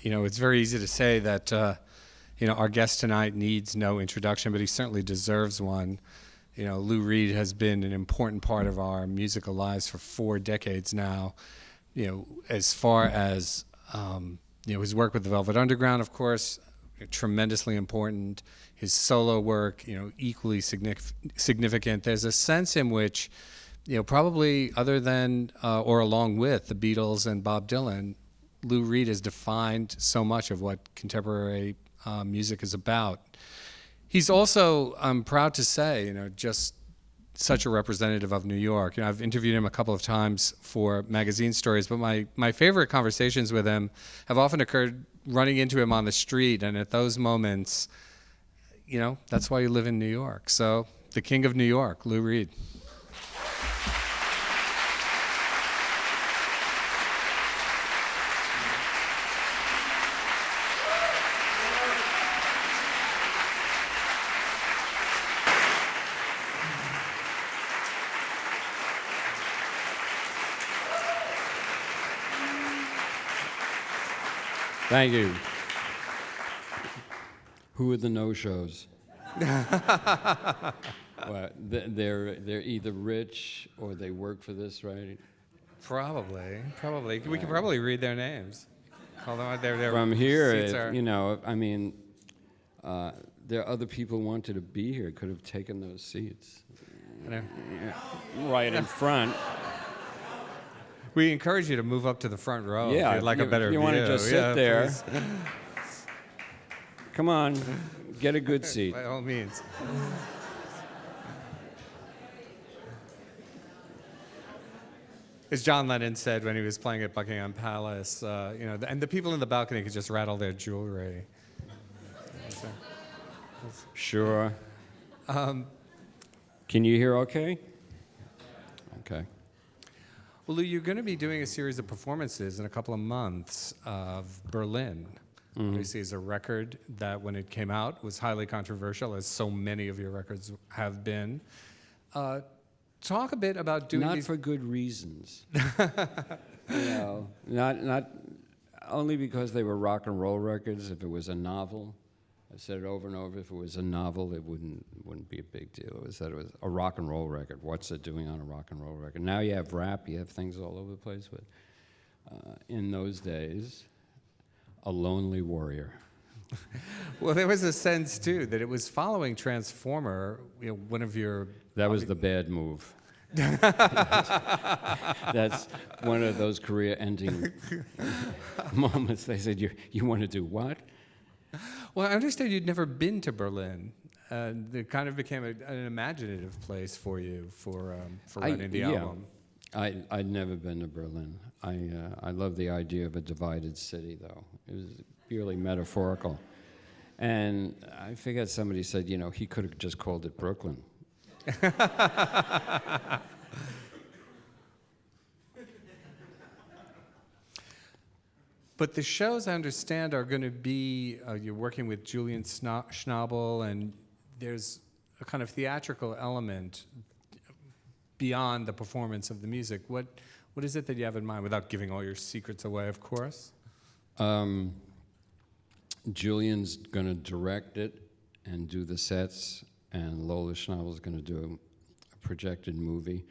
It's very easy to say that, our guest tonight needs no introduction, but he certainly deserves one. Lou Reed has been an important part of our musical lives for 4 decades now. As far as, his work with the Velvet Underground, of course, tremendously important. His solo work, equally significant. There's a sense in which, probably other than or along with the Beatles and Bob Dylan, Lou Reed has defined so much of what contemporary music is about. He's also, I'm proud to say, just such a representative of New York. I've interviewed him a couple of times for magazine stories, but my favorite conversations with him have often occurred running into him on the street, and at those moments, that's why you live in New York. So, the King of New York, Lou Reed. Thank you. Who are the no-shows? Well, they're either rich or they work for this, right? Probably. We could probably read their names. Although they're From here, seats are... there are other people who wanted to be here, could have taken those seats. Yeah. Right in front. We encourage you to move up to the front row Yeah, if you'd like a better view. You want to just sit there. Please. Come on, get a good seat. By all means. As John Lennon said when he was playing at Buckingham Palace, and the people in the balcony could just rattle their jewelry. Sure. Can you hear okay? Okay. Well, Lou, you're going to be doing a series of performances in a couple of months of Berlin. Obviously, is a record that, when it came out, was highly controversial, as so many of your records have been. Talk a bit about doing Not for good reasons. Not only because they were rock and roll records. If it was a novel, I've said it over and over. If it was a novel, it wouldn't be a big deal. It was that it was a rock and roll record. What's it doing on a rock and roll record? Now you have rap, you have things all over the place. But in those days, a lonely warrior. Well, there was a sense too that it was following Transformer. One of your that was the bad move. That's one of those career-ending moments. They said, "You want to do what?" Well, I understand you'd never been to Berlin. It kind of became an imaginative place for you for writing the album. I'd never been to Berlin. I love the idea of a divided city, though. It was purely metaphorical. And I figured somebody said, he could have just called it Brooklyn. But the shows, I understand, are going to be, you're working with Julian Schnabel, and there's a kind of theatrical element beyond the performance of the music. What is it that you have in mind, without giving all your secrets away, of course? Julian's going to direct it and do the sets, and Lola Schnabel's going to do a projected movie.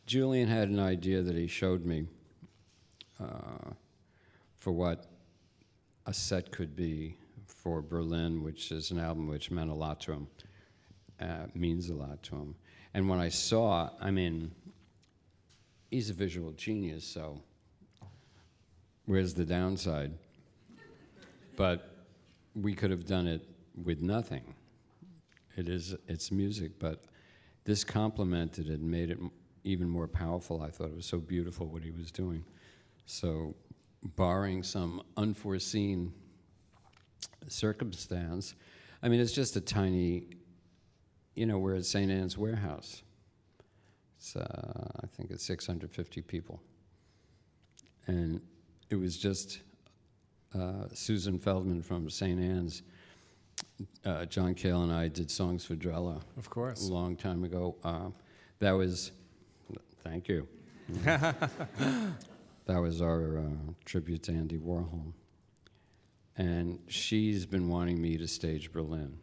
Julian had an idea that he showed me for what a set could be for Berlin, which is an album which meant a lot to him, means a lot to him. And when I saw, he's a visual genius, so where's the downside? But we could have done it with nothing. It's music, but this complemented it and made it even more powerful. I thought it was so beautiful what he was doing. So, barring some unforeseen circumstance, it's just a tiny, we're at St. Anne's Warehouse. It's, I think it's 650 people. And it was just Susan Feldman from St. Anne's. John Cale and I did songs for Drella. Of course. A long time ago. That was, thank you. That was our tribute to Andy Warhol. And she's been wanting me to stage Berlin,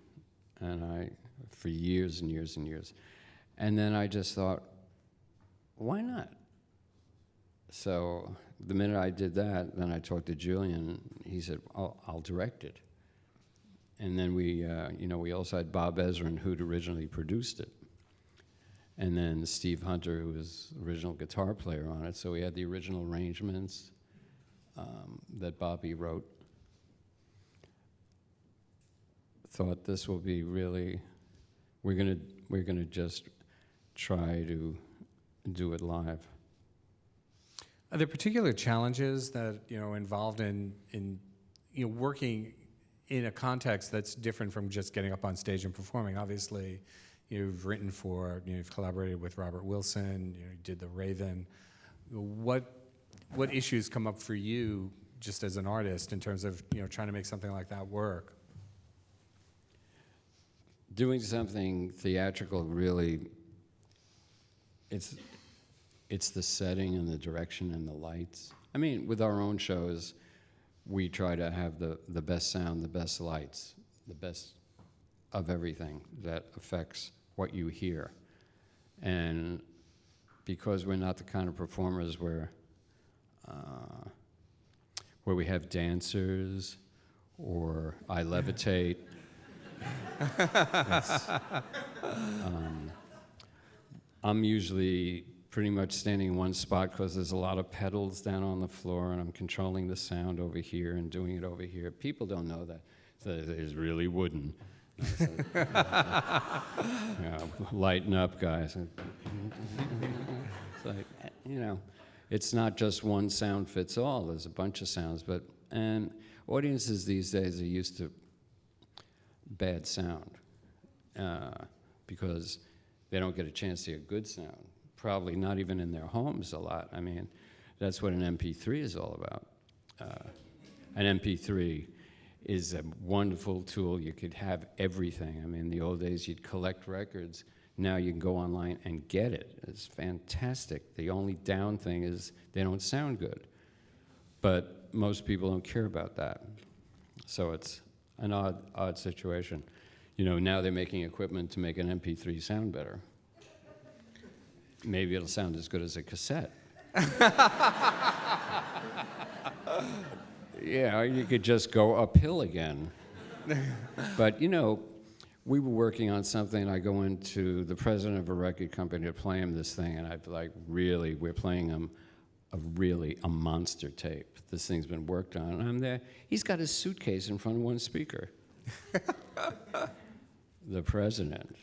and for years and years and years. And then I just thought, why not? So the minute I did that, then I talked to Julian. He said, I'll direct it. And then we also had Bob Ezrin, who'd originally produced it. And then Steve Hunter, who was the original guitar player on it. So we had the original arrangements that Bobby wrote. Thought this will be really, we're gonna just try to do it live. Are there particular challenges that involved in working in a context that's different from just getting up on stage and performing? Obviously, you've written you've collaborated with Robert Wilson. You did The Raven. What issues come up for you just as an artist in terms of trying to make something like that work? Doing something theatrical, really, it's the setting and the direction and the lights. I mean, with our own shows, we try to have the best sound, the best lights, the best of everything that affects what you hear. And because we're not the kind of performers where we have dancers or I levitate, I'm usually pretty much standing in one spot because there's a lot of pedals down on the floor and I'm controlling the sound over here and doing it over here. People don't know that. So it's really wooden. Lighten up, guys. It's like, it's not just one sound fits all. There's a bunch of sounds. And audiences these days are used to bad sound because they don't get a chance to hear good sound. Probably not even in their homes a lot. I mean, that's what an MP3 is all about. An MP3 is a wonderful tool. You could have everything. I mean, in the old days, you'd collect records. Now you can go online and get it. It's fantastic. The only down thing is they don't sound good. But most people don't care about that. So it's an odd situation. Now they're making equipment to make an MP3 sound better. Maybe it'll sound as good as a cassette. Yeah, you could just go uphill again. But, we were working on something. I go into the president of a record company to play him this thing, and I'd be like, really, we're playing him a monster tape. This thing's been worked on. And I'm there. He's got his suitcase in front of one speaker. The president.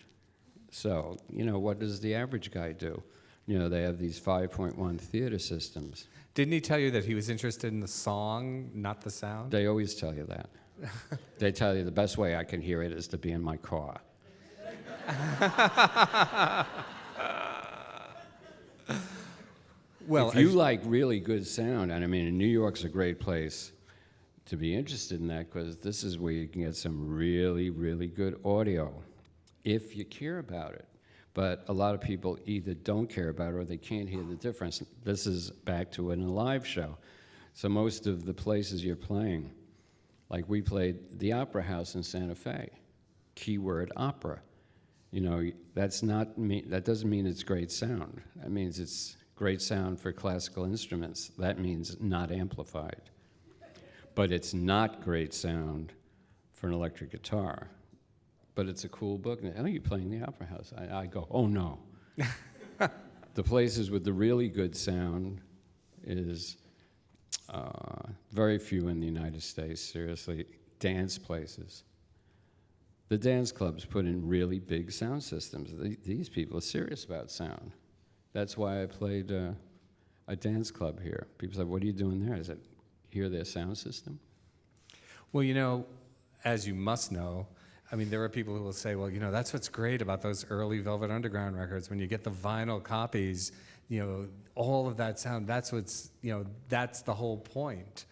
So, what does the average guy do? They have these 5.1 theater systems. Didn't he tell you that he was interested in the song, not the sound? They always tell you that. They tell you the best way I can hear it is to be in my car. Well, if you like really good sound, and I mean, New York's a great place to be interested in that because this is where you can get some really, really good audio if you care about it. But a lot of people either don't care about it or they can't hear the difference. This is back to in a live show. So most of the places you're playing, like we played the Opera House in Santa Fe, keyword opera. That doesn't mean it's great sound. That means it's great sound for classical instruments. That means not amplified. But it's not great sound for an electric guitar. But it's a cool book. Oh, you're playing the Opera House. I go, oh, no. The places with the really good sound is very few in the United States, seriously. Dance places. The dance clubs put in really big sound systems. These people are serious about sound. That's why I played a dance club here. People said, what are you doing there? I said, hear their sound system? Well, as you must know, I mean, there are people who will say, well, that's what's great about those early Velvet Underground records. When you get the vinyl copies, all of that sound, that's what's, that's the whole point.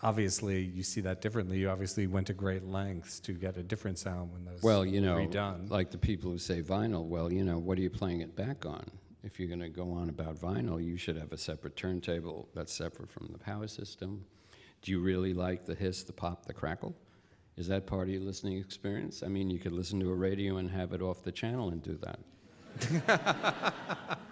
Obviously, you see that differently. You obviously went to great lengths to get a different sound when those were redone. Like the people who say vinyl, well, what are you playing it back on? If you're going to go on about vinyl, you should have a separate turntable that's separate from the power system. Do you really like the hiss, the pop, the crackle? Is that part of your listening experience? I mean, you could listen to a radio and have it off the channel and do that.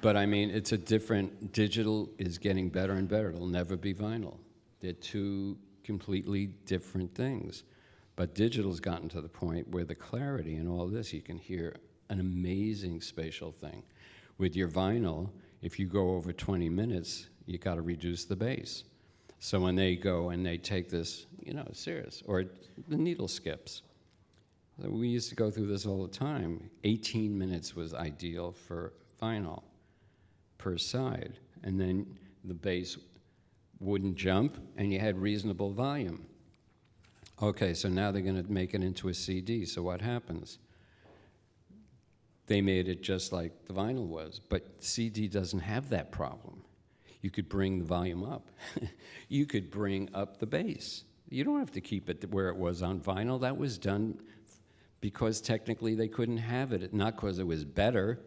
But I mean, it's a different, digital is getting better and better. It'll never be vinyl. They're two completely different things. But digital's gotten to the point where the clarity and all this, you can hear an amazing spatial thing. With your vinyl, if you go over 20 minutes, you got to reduce the bass. So when they go and they take this, you know, serious, or the needle skips. We used to go through this all the time. 18 minutes was ideal for vinyl per side. And then the bass wouldn't jump, and you had reasonable volume. Okay, so now they're going to make it into a CD. So what happens? They made it just like the vinyl was, but CD doesn't have that problem. You could bring the volume up. You could bring up the bass. You don't have to keep it where it was on vinyl. That was done because technically they couldn't have it, not because it was better.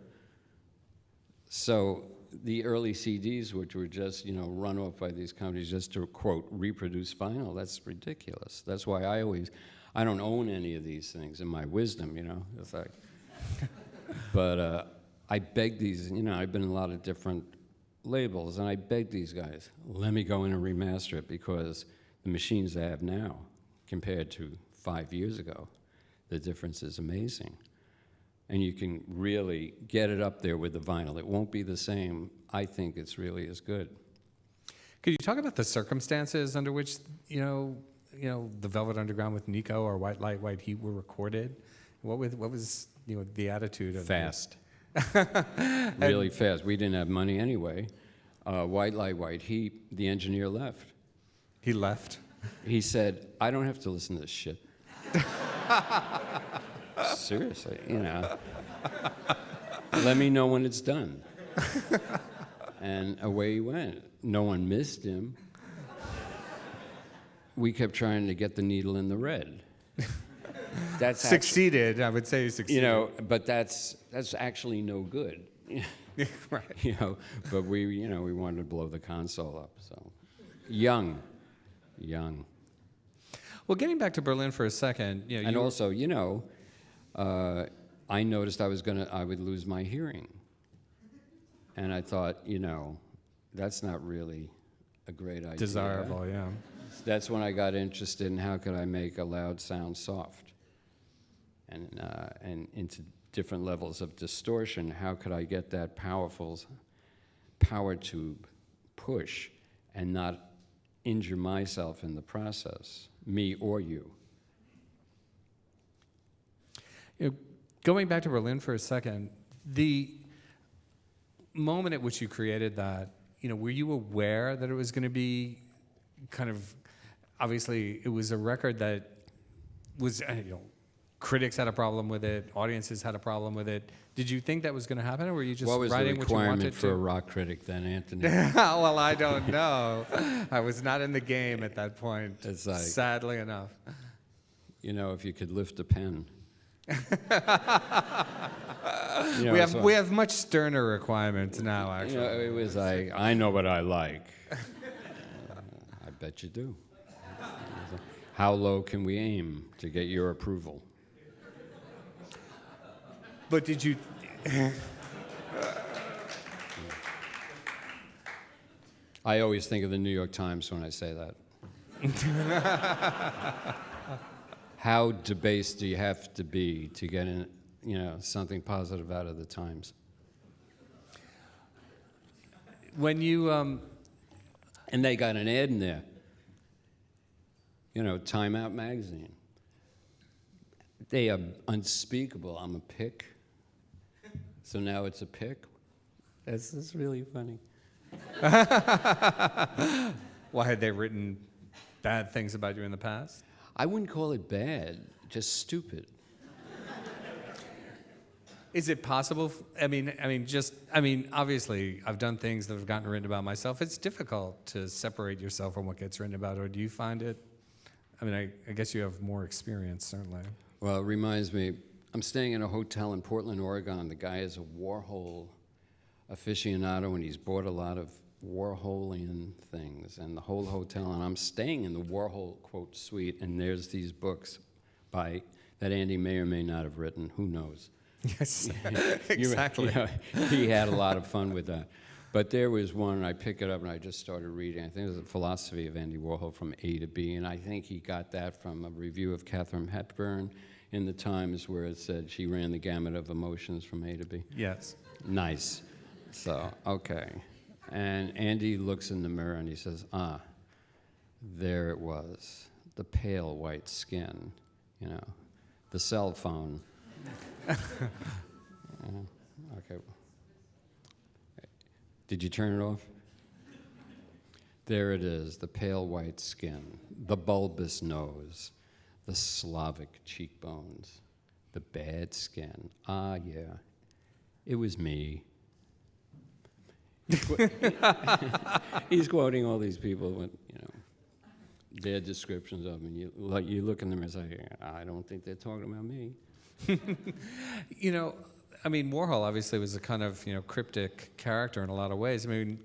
So the early CDs, which were just, you know, run off by these companies just to, quote, reproduce vinyl, that's ridiculous. That's why I don't own any of these things in my wisdom, you know. It's like, but I beg these, you know, I've been in a lot of different labels, and I beg these guys, let me go in and remaster it, because the machines I have now compared to 5 years ago, the difference is amazing. And you can really get it up there with the vinyl. It won't be the same. I think it's really as good. Could you talk about the circumstances under which, you know, the Velvet Underground with Nico or White Light, White Heat were recorded? What was you know, the attitude of fast? Really fast. We didn't have money anyway. White Light, White Heat, the engineer left. He left? He said, I don't have to listen to this shit. Seriously, you know. Let me know when it's done. And away he went. No one missed him. We kept trying to get the needle in the red. That's succeeded. I would say you succeeded. You know, but that's actually no good. Right. You know, but we wanted to blow the console up. So, young. Well, getting back to Berlin for a second, you know, and also, you know, I noticed I would lose my hearing, and I thought, you know, that's not really a great idea. Desirable, yeah. That's when I got interested in how could I make a loud sound soft, and into different levels of distortion. How could I get that powerful power tube push and not injure myself in the process, me or you? You know, going back to Berlin for a second, the moment at which you created that, you know, were you aware that it was going to be kind of, obviously, it was a record that was, you know, critics had a problem with it, audiences had a problem with it. Did you think that was going to happen, or were you just writing what you wanted to? What was the requirement for a rock critic then, Anthony? Well, I don't know. I was not in the game at that point, It's like, sadly enough. You know, if you could lift a pen. You know, we have much sterner requirements now, actually. You know, it was like, I know what I like. I bet you do. How low can we aim to get your approval? But did you... I always think of the New York Times when I say that. How debased do you have to be to get in, you know, something positive out of the Times? When you... And they got an ad in there. You know, Time Out magazine. They are unspeakable. I'm a pick. So now it's a pick. This is really funny. Why, had they written bad things about you in the past? I wouldn't call it bad, just stupid. Is it possible? Obviously, I've done things that have gotten written about myself. It's difficult to separate yourself from what gets written about, or do you find it? I mean, I guess you have more experience, certainly. Well, it reminds me, I'm staying in a hotel in Portland, Oregon. The guy is a Warhol aficionado, and he's bought a lot of Warholian things and the whole hotel, and I'm staying in the Warhol, quote, suite, and there's these books by that Andy may or may not have written, who knows. Yes, exactly. He had a lot of fun with that. But there was one, I pick it up and I just started reading. I think it was The Philosophy of Andy Warhol from A to B, and I think he got that from a review of Katharine Hepburn in the Times where it said she ran the gamut of emotions from A to B. Yes. Nice. So, okay. And Andy looks in the mirror and he says, there it was, the pale white skin, the cell phone. Okay. Did you turn it off? There it is, the pale white skin, the bulbous nose, the Slavic cheekbones, the bad skin. Ah, yeah, it was me. He's quoting all these people with, their descriptions of him. You look in the mirror and say, I don't think they're talking about me. I mean, Warhol obviously was a kind of, cryptic character in a lot of ways. I mean,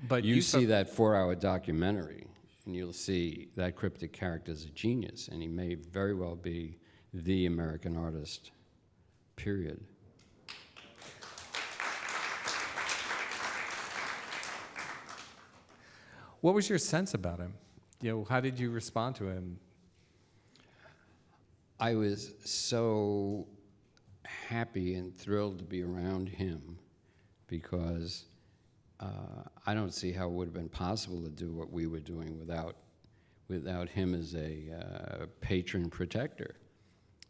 but you see that 4-hour documentary, and you'll see that cryptic character is a genius, and he may very well be the American artist, period. What was your sense about him? How did you respond to him? I was so happy and thrilled to be around him because I don't see how it would have been possible to do what we were doing without him as a patron protector.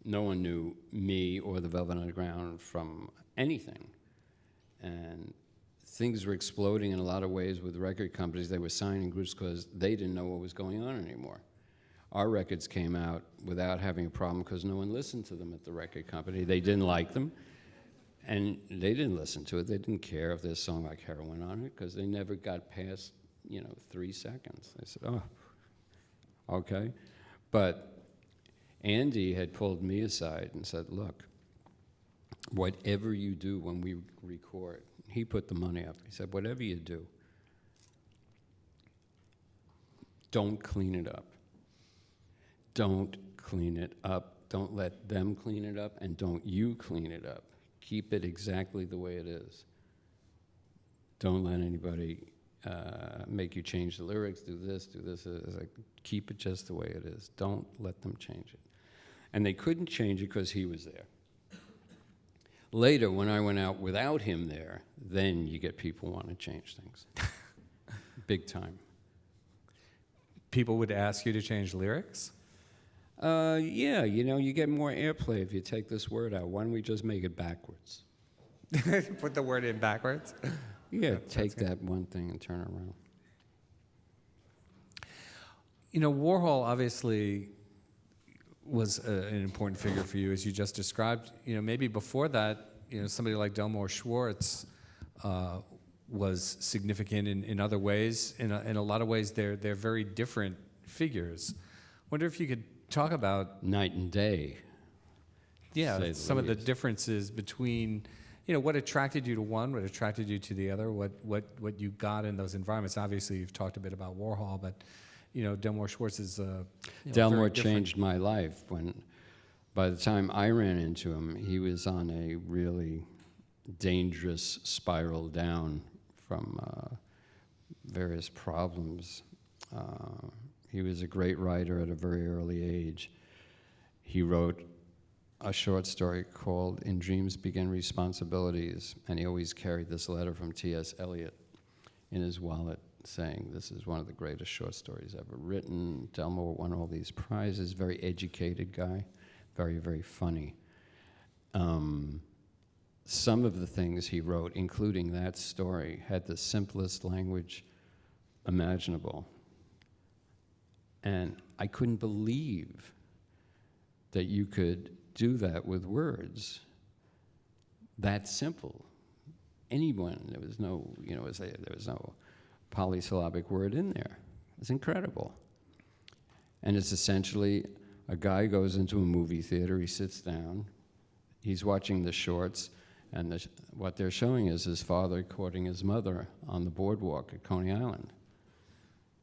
No one knew me or the Velvet Underground from anything. And things were exploding in a lot of ways with record companies. They were signing groups because they didn't know what was going on anymore. Our records came out without having a problem because no one listened to them at the record company. They didn't like them, and they didn't listen to it. They didn't care if there's a song like Heroin on it because they never got past, 3 seconds. They said, oh, okay. But Andy had pulled me aside and said, look, whatever you do when we record, he put the money up. He said, whatever you do, don't clean it up. Don't clean it up. Don't let them clean it up, and don't you clean it up. Keep it exactly the way it is. Don't let anybody make you change the lyrics, do this. It's like, keep it just the way it is. Don't let them change it. And they couldn't change it because he was there. Later, when I went out without him there, then you get people want to change things. Big time. People would ask you to change lyrics? Yeah, you get more airplay if you take this word out. Why don't we just make it backwards? Put the word in backwards? Yeah, take that one thing and turn it around. Warhol obviously was an important figure for you, as you just described. Maybe before that, somebody like Delmore Schwartz was significant in other ways. In a lot of ways, they're very different figures. Wonder if you could talk about night and day. Yeah, some of the differences between, what attracted you to one, what attracted you to the other, what you got in those environments. Obviously, you've talked a bit about Warhol, but Delmore Schwartz is Delmore changed my life. By the time I ran into him, he was on a really dangerous spiral down from various problems. He was a great writer at a very early age. He wrote a short story called In Dreams Begin Responsibilities, and he always carried this letter from T.S. Eliot in his wallet saying, this is one of the greatest short stories ever written. Delmore won all these prizes, very educated guy, very, very funny. Some of the things he wrote, including that story, had the simplest language imaginable. And I couldn't believe that you could do that with words that simple. Anyone, there was no, there was no polysyllabic word in there. It's incredible. And it's essentially a guy goes into a movie theater, he sits down, he's watching the shorts, And what they're showing is his father courting his mother on the boardwalk at Coney Island.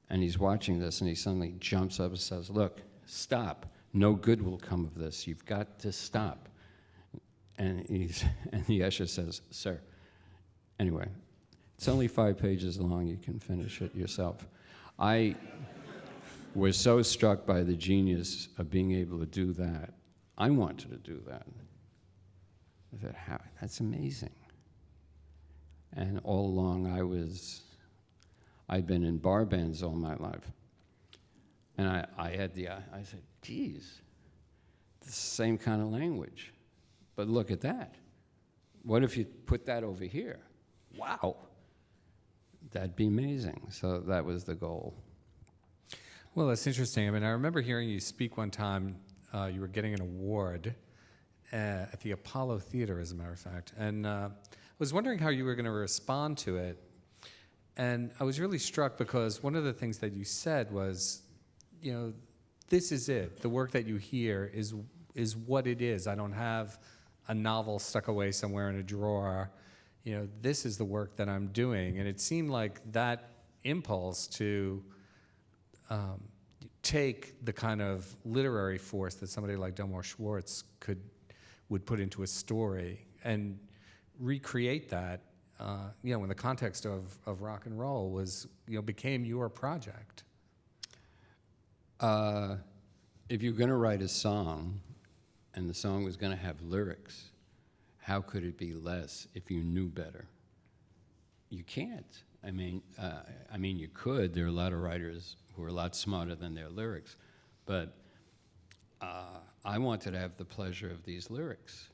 And he's watching this, and he suddenly jumps up and says, "Look, stop. No good will come of this. You've got to stop." And the usher says, "Sir." Anyway, it's only 5 pages long. You can finish it yourself. I was so struck by the genius of being able to do that. I wanted to do that. I thought, how? That's amazing. And all along, I'd been in bar bands all my life. And I said, geez, it's the same kind of language. But look at that. What if you put that over here? Wow. That'd be amazing. So that was the goal. Well, that's interesting. I mean, I remember hearing you speak one time. You were getting an award at the Apollo Theater, as a matter of fact. And I was wondering how you were going to respond to it. And I was really struck because one of the things that you said was, this is it. The work that you hear is what it is. I don't have a novel stuck away somewhere in a drawer. This is the work that I'm doing. And it seemed like that impulse to take the kind of literary force that somebody like Delmore Schwartz would put into a story and recreate that, in the context of rock and roll was, became your project. If you're going to write a song, and the song was going to have lyrics, how could it be less if you knew better? You can't. I mean, you could. There are a lot of writers who are a lot smarter than their lyrics, but I wanted to have the pleasure of these lyrics,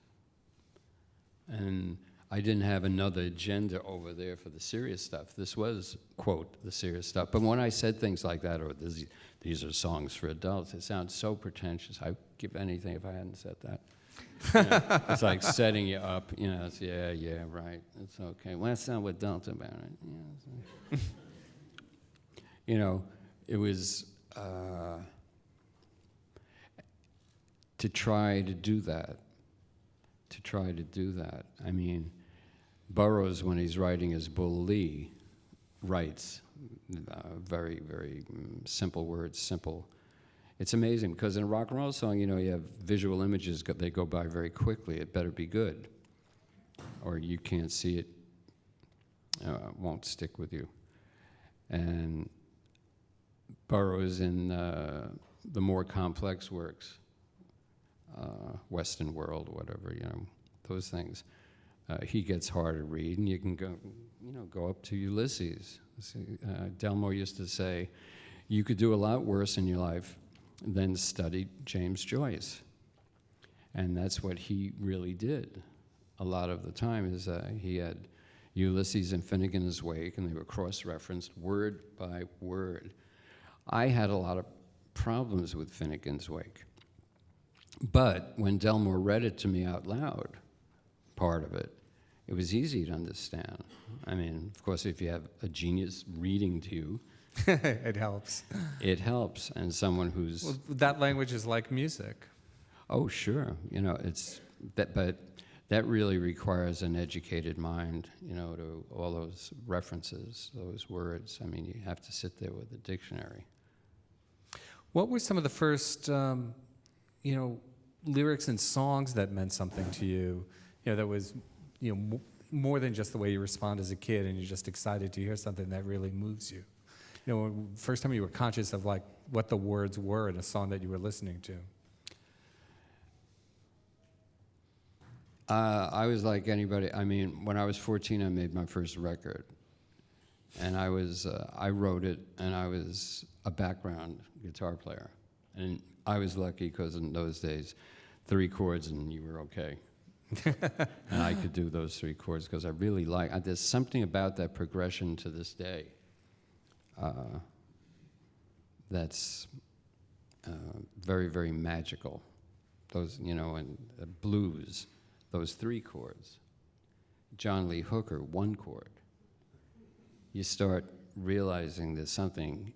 and I didn't have another agenda over there for the serious stuff. This was, quote, the serious stuff. But when I said things like that, or these are songs for adults, it sounds so pretentious. I'd give anything if I hadn't said that. It's like setting you up, it's, yeah, right, it's okay. Well, that's not what adults are about it. It was to try to do that. I mean, Burroughs, when he's writing his Bull Lee, writes very, very simple words, simple. It's amazing, because in a rock and roll song, you have visual images, they go by very quickly. It better be good, or you can't see it, won't stick with you. And Burroughs in the more complex works, Western World, whatever, those things, he gets hard to read, and you can go up to Ulysses. Delmore used to say, you could do a lot worse in your life than study James Joyce. And that's what he really did a lot of the time, is he had Ulysses and Finnegan's Wake, and they were cross-referenced word by word. I had a lot of problems with Finnegan's Wake. But when Delmore read it to me out loud, part of it, it was easy to understand. I mean, of course, if you have a genius reading to you, it helps. It helps, and someone who's... Well, that language is like music. Oh, sure. It's that, but that really requires an educated mind, to all those references, those words. I mean, you have to sit there with a dictionary. What were some of the first, lyrics and songs that meant something to you? That was, more than just the way you respond as a kid, and you're just excited to hear something that really moves you. First time you were conscious of like what the words were in a song that you were listening to. I was like anybody. I mean, when I was 14, I made my first record, and I wrote it, and I was a background guitar player, and I was lucky because in those days, 3 chords and you were okay. And I could do those 3 chords because I really there's something about that progression to this day that's very, very magical. Those, and blues, those 3 chords. John Lee Hooker, 1 chord. You start realizing there's something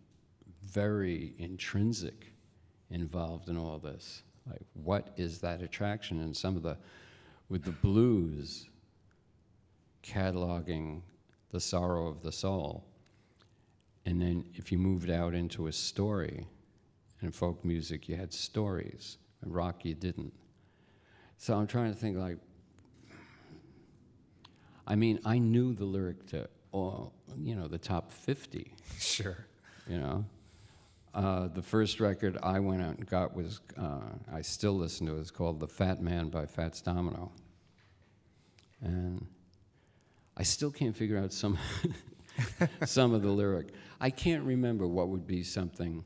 very intrinsic involved in all this. Like, what is that attraction? And with the blues, cataloging the sorrow of the soul. And then if you moved out into a story, in folk music you had stories, in rock you didn't. So I'm trying to think like, I mean, I knew the lyric to all, the top 50. Sure. The first record I went out and got was, I still listen to it, it's called The Fat Man by Fats Domino. And I still can't figure out some of the lyric. I can't remember what would be something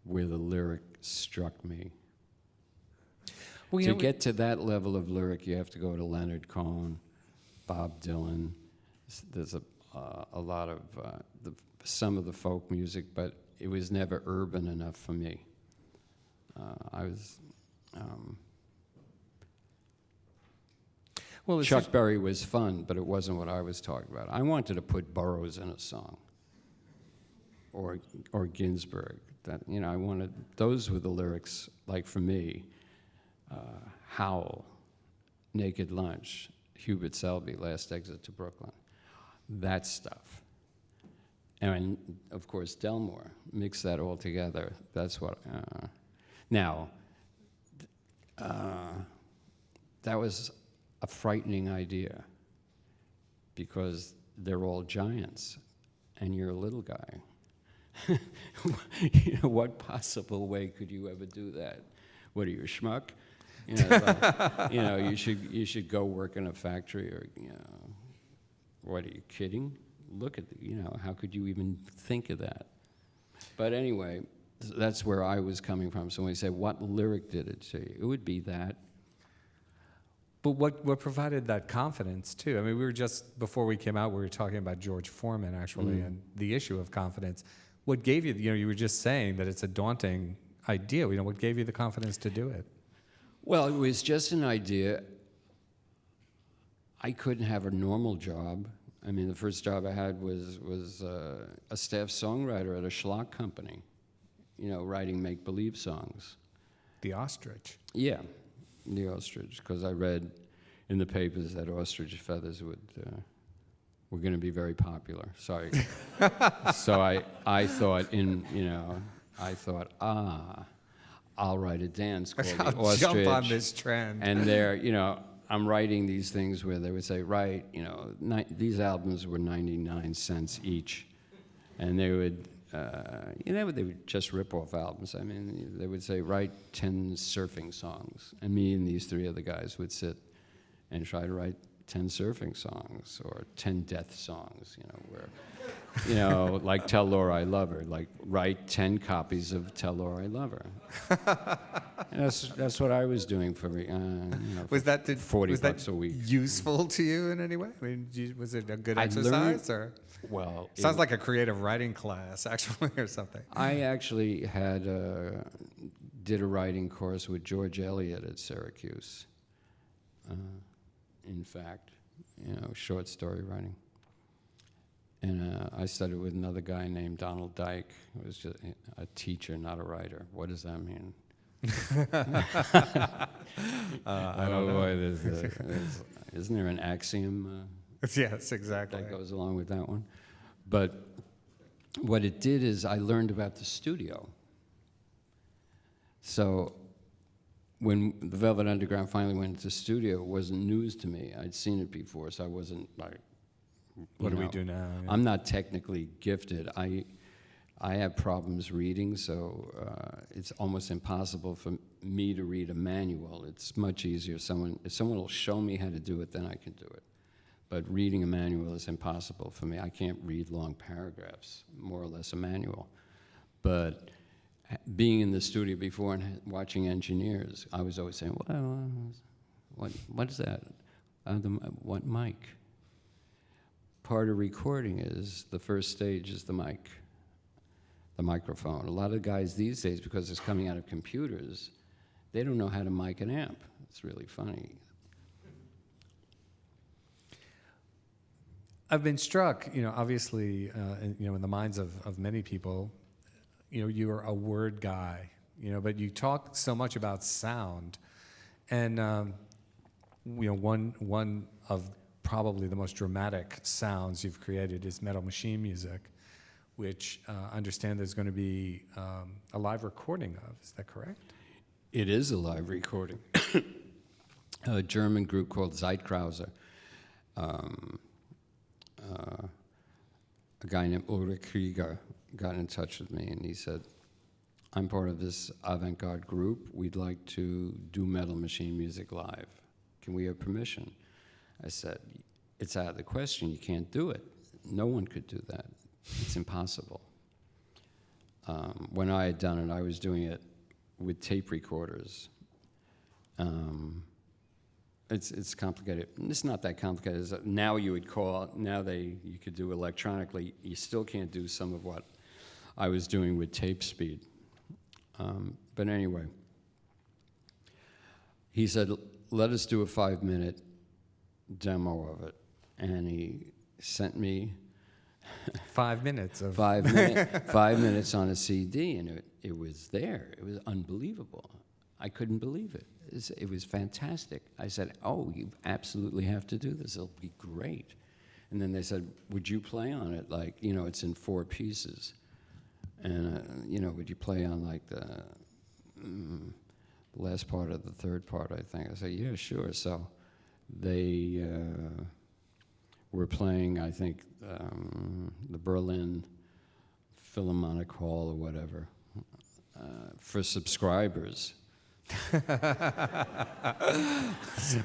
where the lyric struck me. Well, to get to that level of lyric, you have to go to Leonard Cohen, Bob Dylan. There's a lot of some of the folk music, but it was never urban enough for me. Chuck Berry was fun, but it wasn't what I was talking about. I wanted to put Burroughs in a song, or Ginsberg. I wanted, those were the lyrics. Like for me, Howl, Naked Lunch, Hubert Selby, Last Exit to Brooklyn, that stuff. And of course, Delmore, mix that all together. That's what. Now, that was a frightening idea because they're all giants, and you're a little guy. What possible way could you ever do that? What are you, a schmuck? You should go work in a factory, or what, are you kidding? Look at how could you even think of that? But anyway, that's where I was coming from. So when you say, what lyric did it to you? It would be that. But what provided that confidence, too? I mean, we were just, before we came out, we were talking about George Foreman, actually, and the issue of confidence. What gave you, you were just saying that it's a daunting idea. What gave you the confidence to do it? Well, it was just an idea. I couldn't have a normal job. I mean, the first job I had was a staff songwriter at a schlock company, writing make-believe songs. The Ostrich. Yeah, the Ostrich, because I read in the papers that ostrich feathers were going to be very popular. So I thought, I'll write a dance called the Ostrich. Jump on this trend. And there, I'm writing these things where they would say, these albums were 99 cents each. And they would, they would just rip off albums. I mean, they would say, write 10 surfing songs. And me and these three other guys would sit and try to write 10 surfing songs or 10 death songs, where, like Tell Laura I Love Her, like write 10 copies of Tell Laura I Love Her. That's what I was doing for me. Was that $40 a week. Useful to you in any way? I mean, was it a good exercise? Well, sounds like a creative writing class, actually, or something. I actually did a writing course with George Eliot at Syracuse. In fact, short story writing. And I studied with another guy named Donald Dyke, who was just a teacher, not a writer. What does that mean? I don't know. Isn't there an axiom? Yes, exactly. That goes along with that one. But what it did is I learned about the studio. So when the Velvet Underground finally went into the studio, it wasn't news to me. I'd seen it before, so I wasn't like, what do we do now? Yeah. I'm not technically gifted. I have problems reading, so it's almost impossible for me to read a manual. It's much easier. If someone will show me how to do it, then I can do it. But reading a manual is impossible for me. I can't read long paragraphs, more or less a manual. But being in the studio before and watching engineers, I was always saying, well, what is that? What mic? Part of recording is, the first stage is the mic, the microphone. A lot of guys these days, because it's coming out of computers, they don't know how to mic an amp. It's really funny. I've been struck, obviously, in the minds of many people, you're a word guy, but you talk so much about sound. And, one of probably the most dramatic sounds you've created is metal machine music, which I understand there's going to be a live recording of. Is that correct? It is a live recording. A German group called Zeitkrause. A guy named Ulrich Krieger got in touch with me, and he said, I'm part of this avant-garde group. We'd like to do metal machine music live. Can we have permission? I said, it's out of the question. You can't do it. No one could do that. It's impossible. When I had done it, I was doing it with tape recorders. It's complicated. It's not that complicated. Now you would call, you could do electronically. You still can't do some of what I was doing with tape speed. But anyway, he said, let us do a 5-minute demo of it. And he sent me 5 minutes of 5 minutes on a CD, and it was there. It was unbelievable. I couldn't believe it. It was fantastic. I said, oh, you absolutely have to do this. It'll be great. And then they said, would you play on it? Like, it's in 4 pieces. And, would you play on like the last part of the third part, I think. I said, yeah, sure. So they were playing, I think, the Berlin Philharmonic Hall or whatever for subscribers.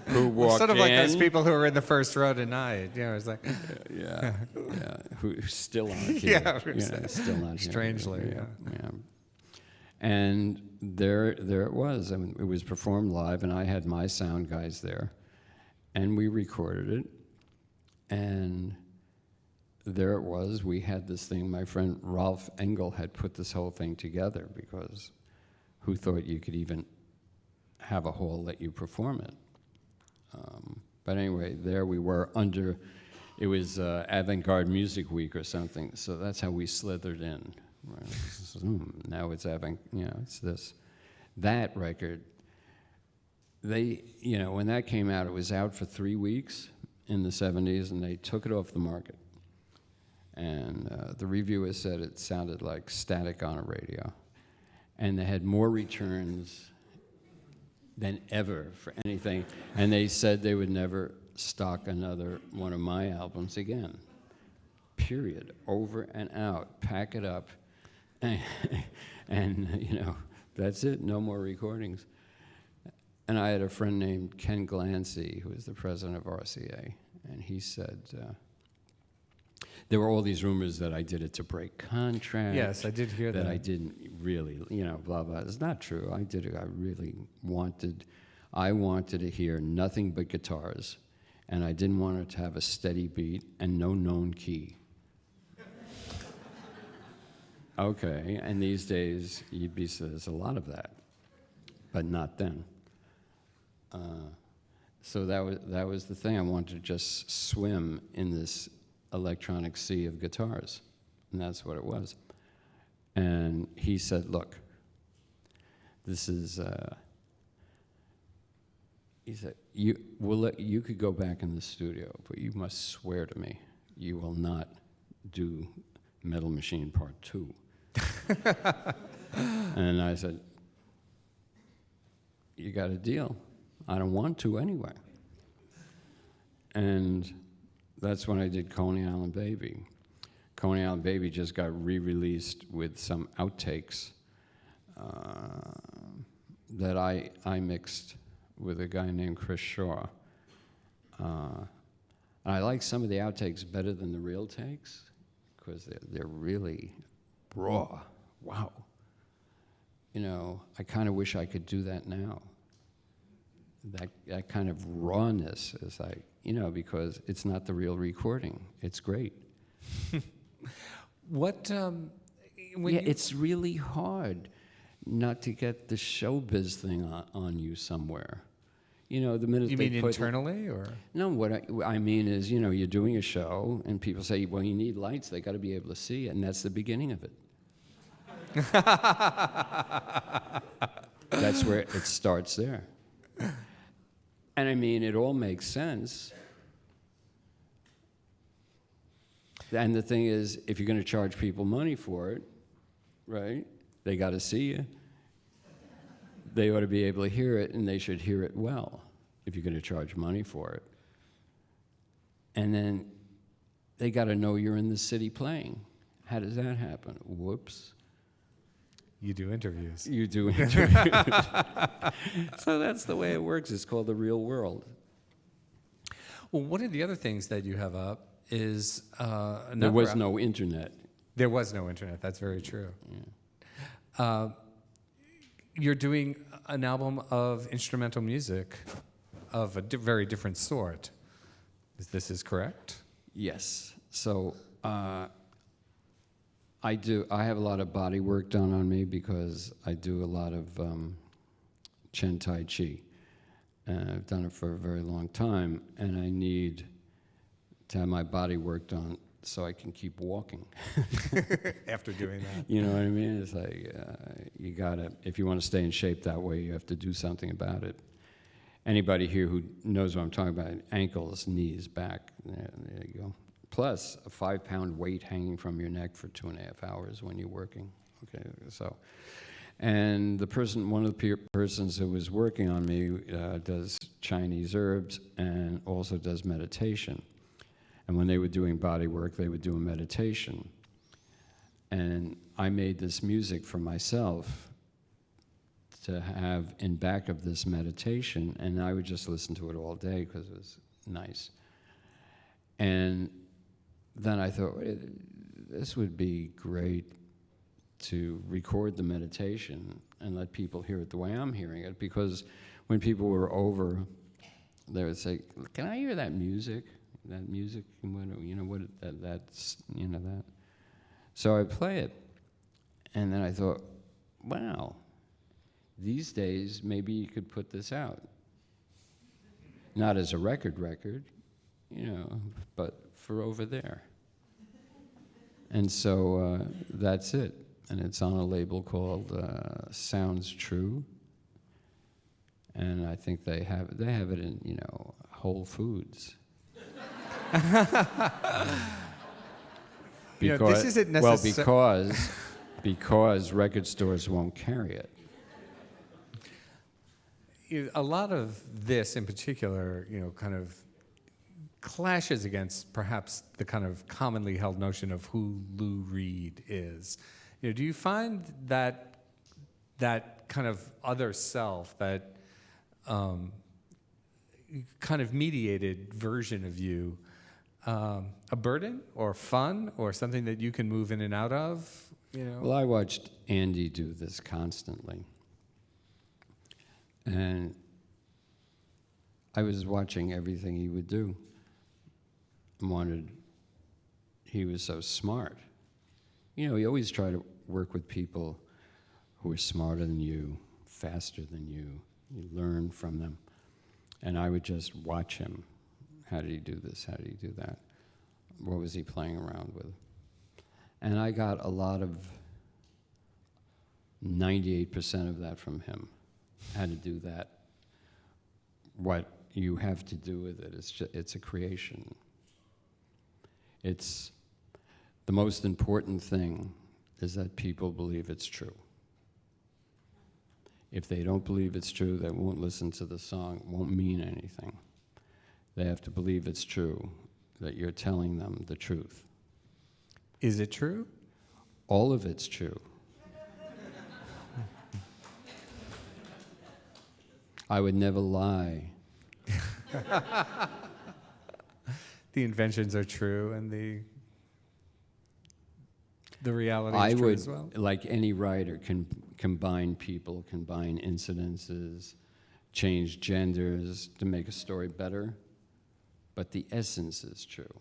Who walked sort of like in. those people who were in the first row tonight. It's like Yeah. Who's still on here. Still on here. Strangely, yeah. And there it was. I mean, it was performed live, and I had my sound guys there, and we recorded it. And there it was. We had this thing. My friend Ralph Engel had put this whole thing together, because who thought you could even have a hall let you perform it? But anyway, there we were under, it was Avant-Garde Music Week or something, so that's how we slithered in. Right? Now it's it's this. That record, when that came out, it was out for 3 weeks in the 70s, and they took it off the market. And the reviewer said it sounded like static on a radio. And they had more returns than ever for anything. And they said they would never stock another one of my albums again. Period. Over and out. Pack it up. And that's it. No more recordings. And I had a friend named Ken Glancy, who was the president of RCA. And he said, there were all these rumors that I did it to break contract. Yes, I did hear that. That I didn't really, blah, blah. It's not true. I did it. I wanted to hear nothing but guitars, and I didn't want it to have a steady beat and no known key. Okay, and these days, there's a lot of that, but not then. So that was the thing. I wanted to just swim in this electronic sea of guitars, and that's what it was. And he said, look, this is, he said, you could go back in the studio, but you must swear to me you will not do Metal Machine Part 2. And I said, you got a deal. I don't want to anyway. And that's when I did Coney Island Baby. Coney Island Baby just got re-released with some outtakes that I mixed with a guy named Chris Shaw. And I like some of the outtakes better than the real takes, because they're really raw. Wow. I kind of wish I could do that now. That kind of rawness is like, because it's not the real recording. It's great. It's really hard not to get the showbiz thing on you somewhere. The minute you they mean put internally, or no? What I mean is, you're doing a show, and people say, "Well, you need lights. They got to be able to see it," and that's the beginning of it. That's where it starts there. And I mean, it all makes sense, And the thing is, if you're going to charge people money for it, right, they got to see you. They ought to be able to hear it, and they should hear it well if you're going to charge money for it. And then they got to know you're in the city playing. How does that happen? Whoops. You do interviews. You do interviews. So that's the way it works. It's called the real world. Well, one of the other things that you have up is There was no internet. There was no internet. That's very true. Yeah. You're doing an album of instrumental music of a very different sort. This is correct? Yes. So I have a lot of body work done on me because I do a lot of Tai Chi. I've done it for a very long time, and I need to have my body worked on so I can keep walking. After doing that. You know what I mean? It's like you gotta, if you want to stay in shape that way, you have to do something about it. Anybody here who knows what I'm talking about, ankles, knees, back, there you go. Plus a 5-pound weight hanging from your neck for 2.5 hours when you're working. Okay, so, and the person, one of the persons who was working on me does Chinese herbs and also does meditation. And when they were doing body work, they would do a meditation. And I made this music for myself to have in back of this meditation, and I would just listen to it all day because it was nice. And then I thought, this would be great to record the meditation and let people hear it the way I'm hearing it, because when people were over, they would say, "Can I hear that music? That music, and what, you know, what that's, you know, that." So I play it, and then I thought, wow, these days maybe you could put this out, not as a record, you know, but for over there. And so that's it, and it's on a label called Sounds True, and I think they have it in, you know, Whole Foods. You know, this isn't necessarily... because record stores won't carry it. A lot of this in particular, you know, kind of clashes against perhaps the kind of commonly held notion of who Lou Reed is. You know, do you find that kind of other self, that kind of mediated version of you, a burden or fun or something that you can move in and out of? You know? Well, I watched Andy do this constantly. And I was watching everything he would do. He was so smart. You know, he always tried to work with people who were smarter than you, faster than you. You learn from them. And I would just watch him. How did he do this? How did he do that? What was he playing around with? And I got a lot of 98% of that from him. How to do that. What you have to do with it, it's a creation. It's the most important thing is that people believe it's true. If they don't believe it's true, they won't listen to the song, it won't mean anything. They have to believe it's true, that you're telling them the truth. Is it true? All of it's true. I would never lie. The inventions are true, and the reality is true as well? Like any writer, can combine people, combine incidences, change genders to make a story better, but the essence is true.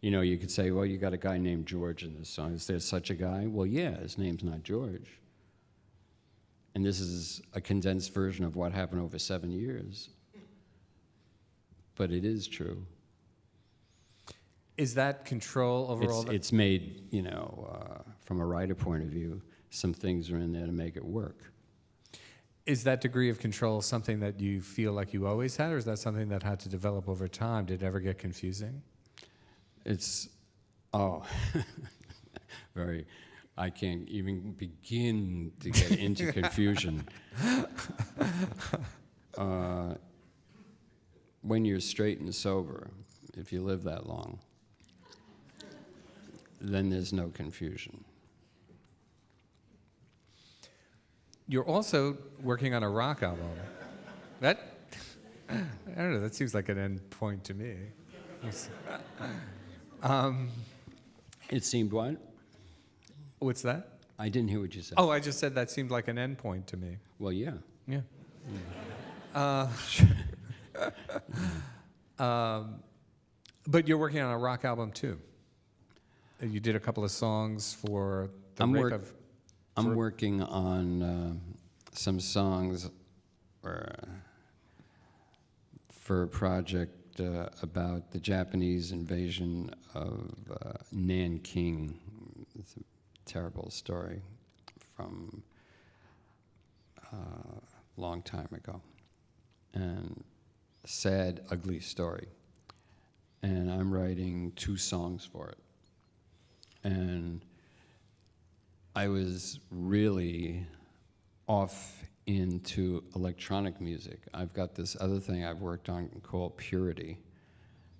You know, you could say, well, you got a guy named George in this song. Is there such a guy? Well, yeah, his name's not George. And this is a condensed version of what happened over 7 years. But it is true. Is that control over all that? It's made, you know, from a writer point of view, some things are in there to make it work. Is that degree of control something that you feel like you always had, or is that something that had to develop over time? Did it ever get confusing? It's Oh, very. I can't even begin to get into confusion. When you're straight and sober, if you live that long, then there's no confusion. You're also working on a rock album. That, I don't know, that seems like an end point to me. It seemed what? What's that? I didn't hear what you said. Oh, I just said that seemed like an end point to me. Well, yeah. Yeah. But you're working on a rock album too. You did a couple of songs for the I'm working on some songs for a project about the Japanese invasion of Nanking. It's a terrible story from a long time ago, and sad, ugly story. And I'm writing 2 songs for it. And I was really off into electronic music. I've got this other thing I've worked on called Purity,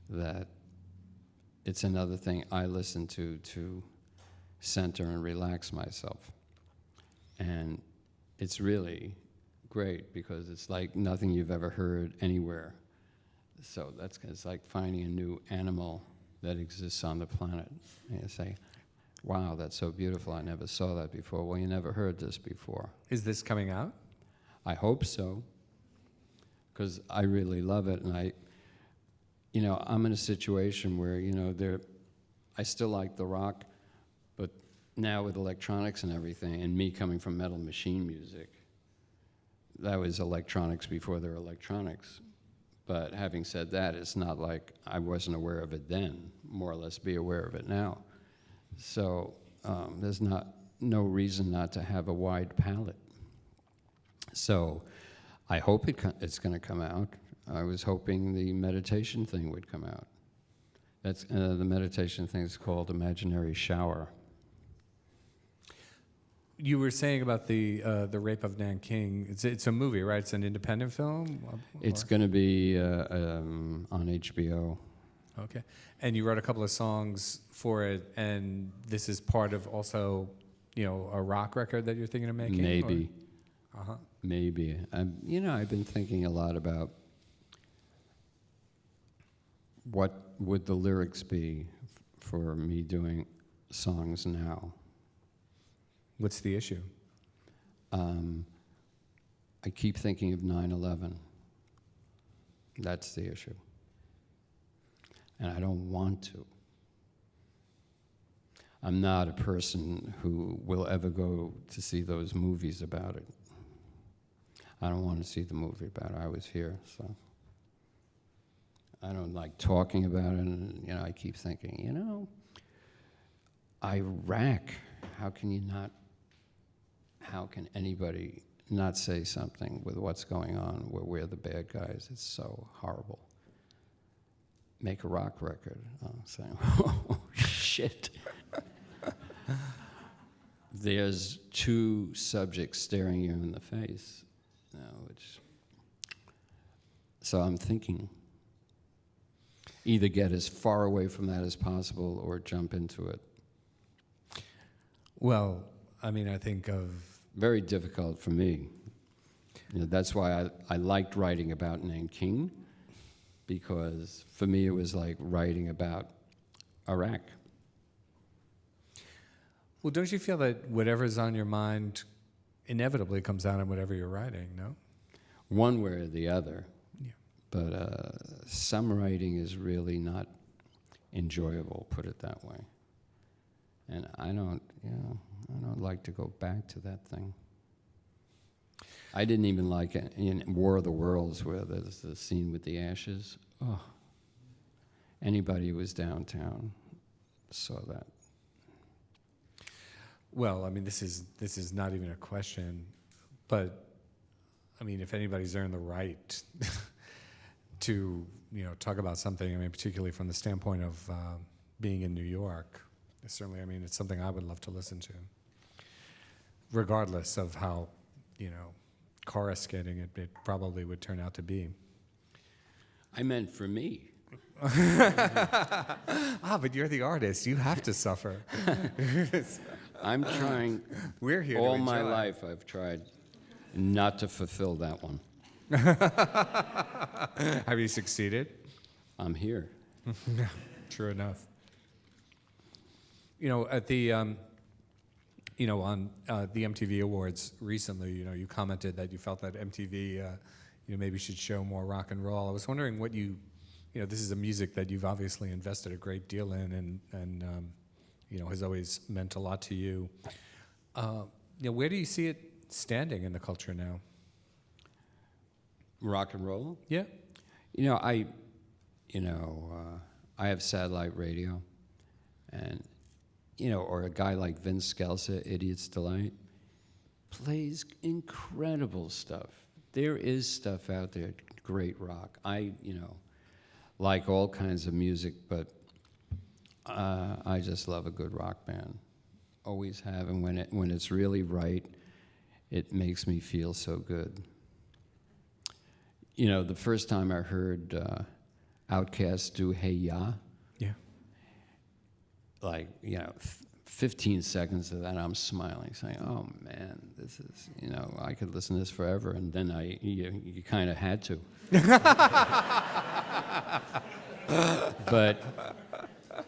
that it's another thing I listen to center and relax myself. And it's really great because it's like nothing you've ever heard anywhere. So it's like finding a new animal that exists on the planet. And you say, wow, that's so beautiful. I never saw that before. Well, you never heard this before. Is this coming out? I hope so, because I really love it. And I'm in a situation where, I still like the rock, but now with electronics and everything, and me coming from metal machine music, that was electronics before there were electronics. But having said that, it's not like I wasn't aware of it then, more or less be aware of it now. So there's no reason not to have a wide palette. So I hope it's going to come out. I was hoping the meditation thing would come out. That's the meditation thing is called Imaginary Shower. You were saying about the rape of Nanking. It's a movie, right? It's an independent film? It's going to be on HBO. Okay. And you wrote a couple of songs for it, and this is part of also, a rock record that you're thinking of making? Maybe. Uh-huh. Maybe. I've been thinking a lot about what would the lyrics be for me doing songs now. What's the issue? I keep thinking of 9/11. That's the issue. And I don't want to. I'm not a person who will ever go to see those movies about it. I don't want to see the movie about it. I was here, so. I don't like talking about it, and, I keep thinking, Iraq, how can anybody not say something with what's going on, where we're the bad guys? It's so horrible. Make a rock record. I'm saying, oh, shit. There's 2 subjects staring you in the face. So I'm thinking, either get as far away from that as possible or jump into it. Well, I think of... Very difficult for me. That's why I liked writing about Nanking, because for me it was like writing about Iraq. Well, don't you feel that whatever's on your mind inevitably comes out in whatever you're writing, no? One way or the other. Yeah. But some writing is really not enjoyable, put it that way. And I don't like to go back to that thing. I didn't even like it in War of the Worlds, where there's the scene with the ashes. Oh, anybody who was downtown saw that. Well, this is not even a question, but if anybody's earned the right to talk about something, particularly from the standpoint of being in New York. Certainly, I mean, it's something I would love to listen to, regardless of how, coruscating it probably would turn out to be. I meant for me. But you're the artist. You have to suffer. I'm trying. We're here all to my enjoy. life I've tried not to fulfill that one. Have you succeeded? I'm here. True enough. At the, on the MTV Awards recently, you commented that you felt that MTV, maybe should show more rock and roll. I was wondering what this is a music that you've obviously invested a great deal in and has always meant a lot to you. Where do you see it standing in the culture now? Rock and roll? Yeah. I have satellite radio, and or a guy like Vince Scelsa, Idiot's Delight, plays incredible stuff. There is stuff out there, great rock. I like all kinds of music, but I just love a good rock band. Always have, and when it's really right, it makes me feel so good. The first time I heard Outkast do Hey Ya, Yeah. 15 seconds of that, I'm smiling, saying, "Oh man, this is, I could listen to this forever." And then you kind of had to. But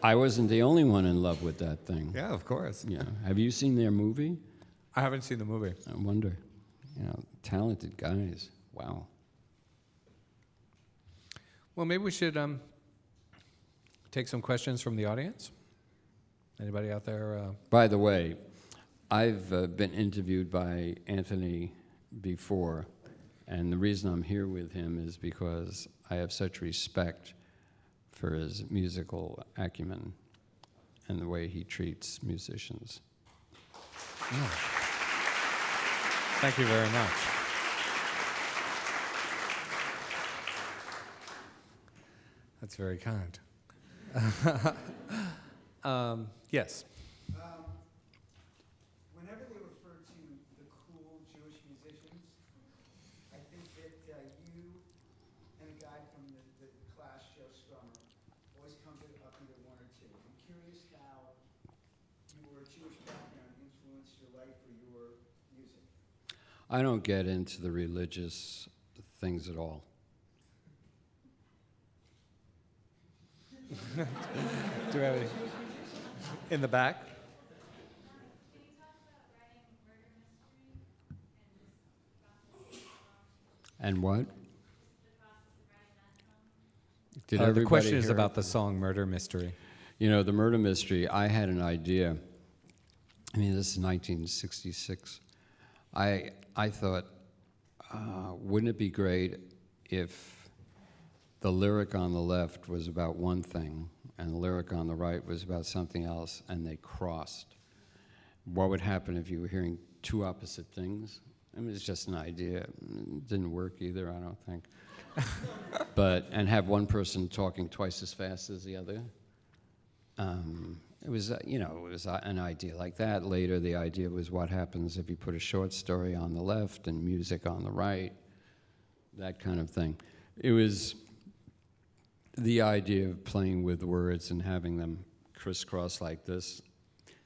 I wasn't the only one in love with that thing. Yeah, of course. Have you seen their movie? I haven't seen the movie. I wonder. Talented guys. Wow. Well, maybe we should take some questions from the audience. Anybody out there? By the way, I've been interviewed by Anthony before, and the reason I'm here with him is because I have such respect for his musical acumen and the way he treats musicians. Thank you very much. That's very kind. Yes. Whenever they refer to the cool Jewish musicians, I think that you and a guy from the Clash, Joe Strummer, always comes up either one or two. I'm curious how your Jewish background influenced your life or your music. I don't get into the religious things at all. Do we have any? In the back? And what? Did The everybody question is hear about it? the song Murder Mystery. The murder mystery, I had an idea. This is 1966. I thought, wouldn't it be great if the lyric on the left was about one thing and the lyric on the right was about something else, and they crossed? What would happen if you were hearing two opposite things? It's just an idea. It didn't work either, I don't think. And have one person talking twice as fast as the other. It was an idea like that. Later, the idea was what happens if you put a short story on the left and music on the right, that kind of thing. It was the idea of playing with words and having them crisscross like this.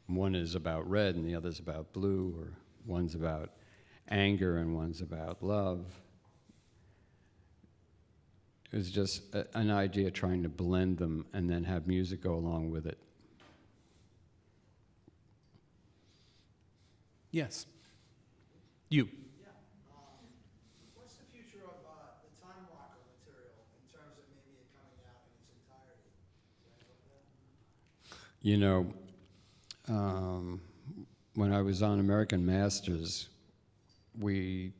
One is about red and the other's about blue, or one's about anger and one's about love. It was just an idea trying to blend them and then have music go along with it. Yes. You. Yeah. What's the future of the Time Walker material in terms of maybe it coming out in its entirety? When I was on American Masters, we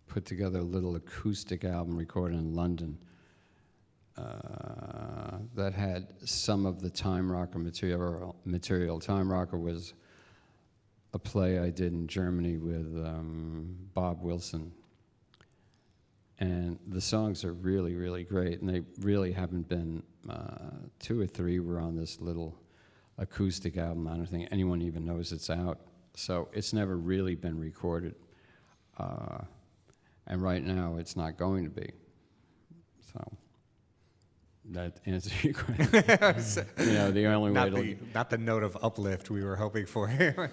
put together a little acoustic album recorded in London that had some of the Time Rocker material. Time Rocker was a play I did in Germany with Bob Wilson. And the songs are really, really great, and they really haven't been, two or three were on this little acoustic album. I don't think anyone even knows it's out. So it's never really been recorded. And right now, it's not going to be. So that answers your question. You know, the only way to... Not the note of uplift we were hoping for here.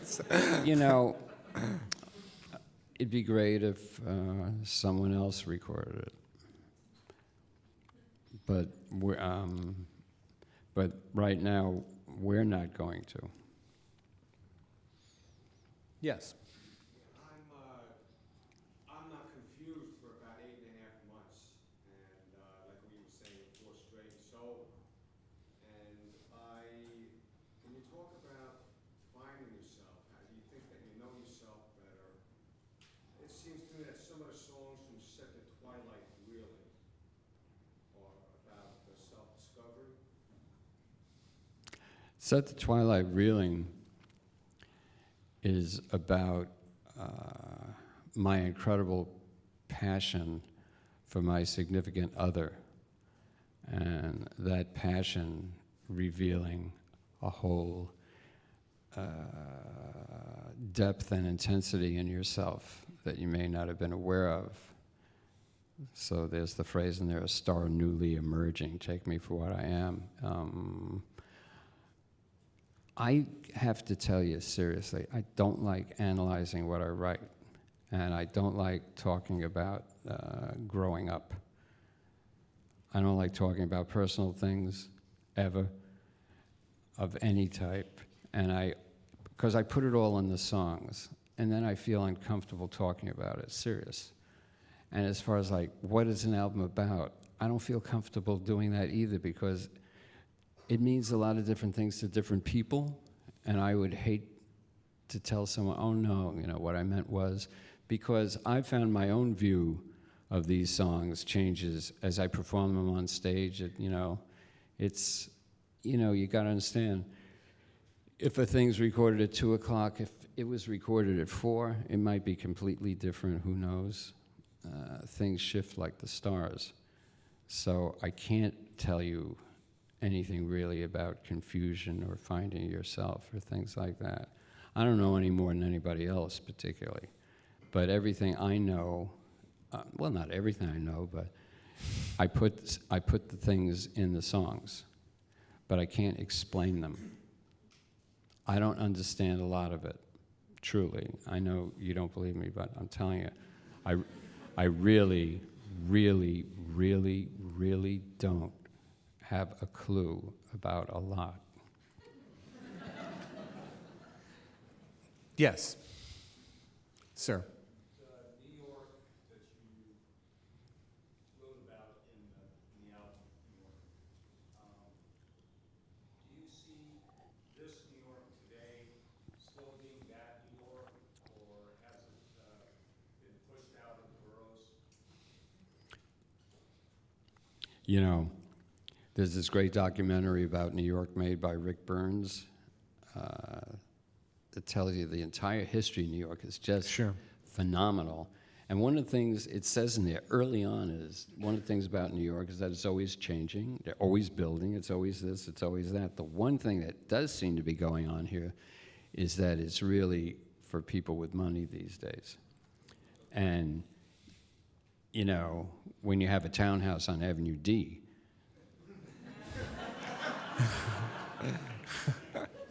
You know, it'd be great if someone else recorded it. But but right now, we're not going to. Yes. I'm not confused for about 8.5 months, and like we were saying, 4 straight sober. And can you talk about finding yourself? How do you think that you know yourself better? It seems to me that some of the songs from Set the Twilight really are about the self-discovery. Set the Twilight Reeling is about my incredible passion for my significant other, and that passion revealing a whole depth and intensity in yourself that you may not have been aware of. So there's the phrase in there, a star newly emerging, take me for what I am. I have to tell you seriously, I don't like analyzing what I write, and I don't like talking about growing up. I don't like talking about personal things, ever, of any type, and because I put it all in the songs, and then I feel uncomfortable talking about it, serious. And as far as like, what is an album about? I don't feel comfortable doing that either, because it means a lot of different things to different people, and I would hate to tell someone, oh no, you know, what I meant was, because I found my own view of these songs changes as I perform them on stage. You know, it's, you know, you gotta understand, if a thing's recorded at 2 o'clock, if it was recorded at 4, it might be completely different, who knows? Things shift like the stars. So I can't tell you anything really about confusion or finding yourself or things like that. I don't know any more than anybody else particularly, but everything I know, well, not everything I know, but I put the things in the songs, but I can't explain them. I don't understand a lot of it, truly. I know you don't believe me, but I'm telling you, I really, really, really, really don't have a clue about a lot. Yes. Sir. New York that you wrote about in the album, New York. Do you see this New York today still being that New York, or has it been pushed out of the boroughs? You know, there's this great documentary about New York made by Rick Burns that tells you the entire history of New York is just phenomenal. And one of the things it says in there early on is, one of the things about New York is that it's always changing, they're always building, it's always this, it's always that. The one thing that does seem to be going on here is that it's really for people with money these days. And, you know, when you have a townhouse on Avenue D,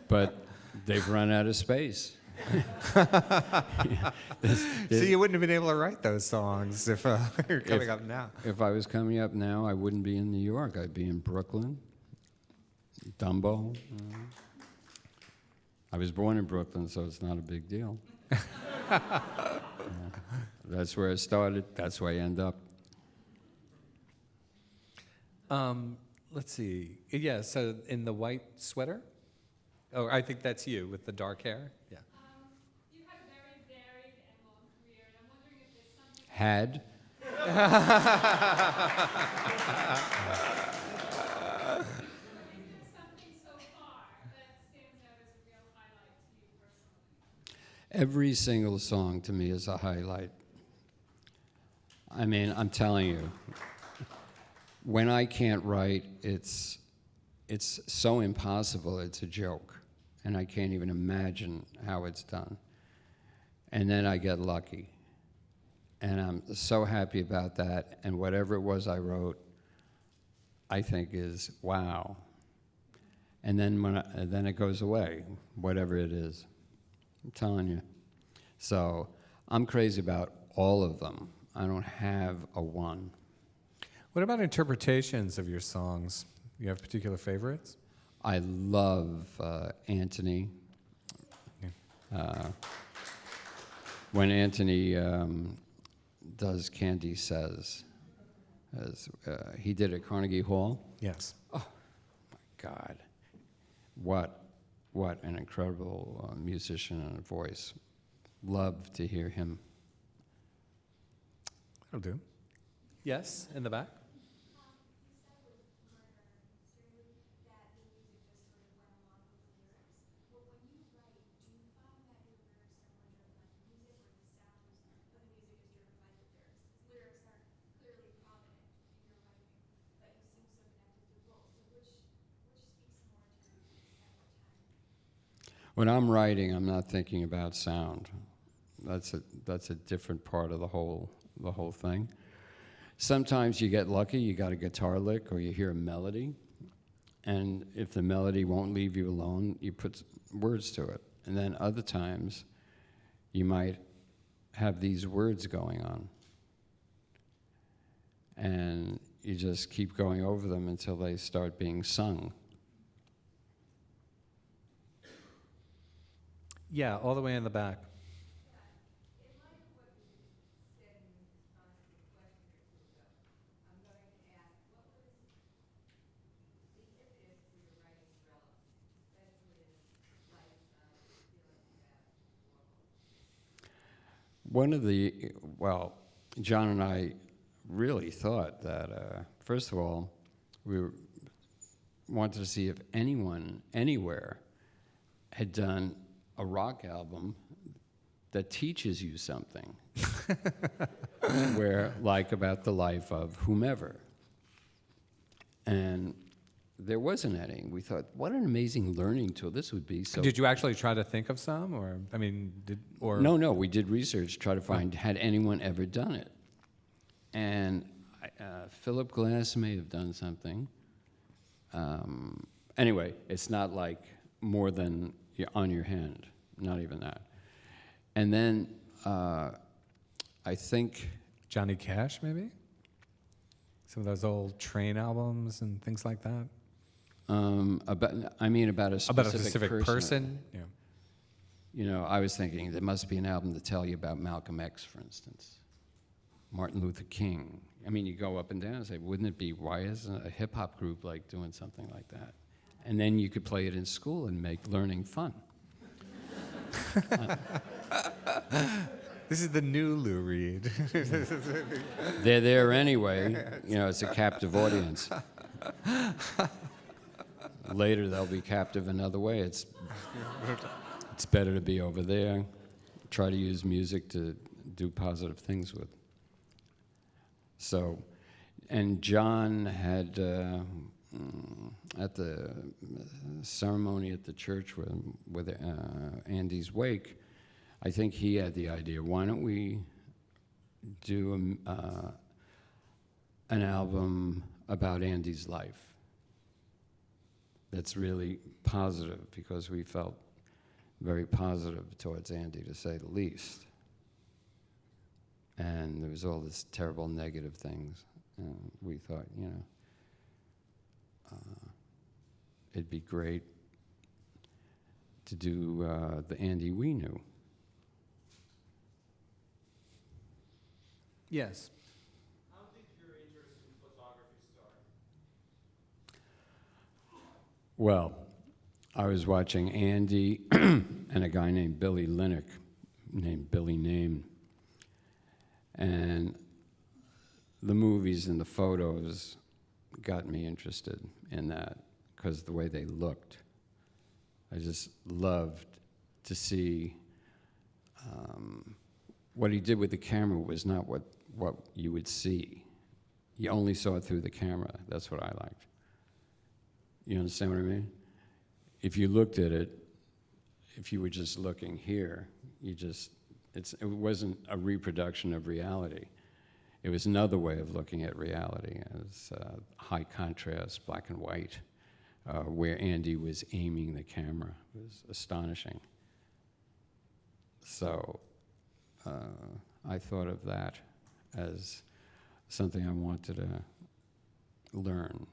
but they've run out of space. So you wouldn't have been able to write those songs if you're coming up now. If I was coming up now, I wouldn't be in New York. I'd be in Brooklyn, Dumbo. I was born in Brooklyn, so it's not a big deal. That's where I started. That's where I end up. Let's see. Yeah, so in the white sweater? Oh, I think that's you with the dark hair. Yeah. You've had a very varied and long career, and I'm wondering if there's something... Had. Is there something so far that stands out as a real highlight to you personally? Every single song to me is a highlight. I mean, I'm telling you, when I can't write, it's so impossible, it's a joke. and I can't even imagine how it's done. And then I get lucky. And I'm so happy about that. And whatever it was I wrote, I think is wow. And then then it goes away, whatever it is. I'm telling you. So I'm crazy about all of them. I don't have a one. What about interpretations of your songs? You have particular favorites? I love Anthony. When Anthony does Candy Says, he did at Carnegie Hall. Yes. God, what an incredible musician and voice. Love to hear him. That'll do. Yes, in the back. When I'm writing, I'm not thinking about sound. That's a different part of the whole thing. Sometimes you get lucky, you got a guitar lick or you hear a melody, and if the melody won't leave you alone, you put words to it. And then other times, you might have these words going on, and you just keep going over them until they start being sung. Yeah, all the way in the back. John and I really thought that, first of all, wanted to see if anyone, anywhere, had done a rock album that teaches you something, like about the life of whomever. And there wasn't any. We thought, what an amazing learning tool this would be. So Did you actually try to think of some, or I mean, No, we did research, try to find had anyone ever done it. And Philip Glass may have done something. Anyway, it's not like more than on your hand, not even that. And then I think Johnny Cash, maybe? Some of those old Train albums and things like that? about a specific person? Yeah. You know, I was thinking there must be an album to tell you about Malcolm X, for instance, Martin Luther King. I mean, you go up and down and say, wouldn't it be, why isn't a hip-hop group like doing something like that? And then you could play it in school and make learning fun. This is the new Lou Reed. They're there anyway. You know, it's a captive audience. Later, they'll be captive another way. It's better to be over there. Try to use music to do positive things with. So, and John had, at the ceremony at the church with Andy's wake, I think he had the idea, why don't we do an album about Andy's life that's really positive, because we felt very positive towards Andy, to say the least. And there was all this terrible negative things. And we thought, you know, it'd be great to do the Andy we knew. Yes. How did your interest in photography start? Well, I was watching Andy and a guy named Billy Linick, named Billy Name. And the movies and the photos got me interested in that, because the way they looked. I just loved to see what he did with the camera was not what you would see. You only saw it through the camera. That's what I liked. You understand what I mean? If you looked at it, if you were just looking here, it wasn't a reproduction of reality. It was another way of looking at reality as high contrast, black and white, where Andy was aiming the camera. It was astonishing. So I thought of that as something I wanted to learn.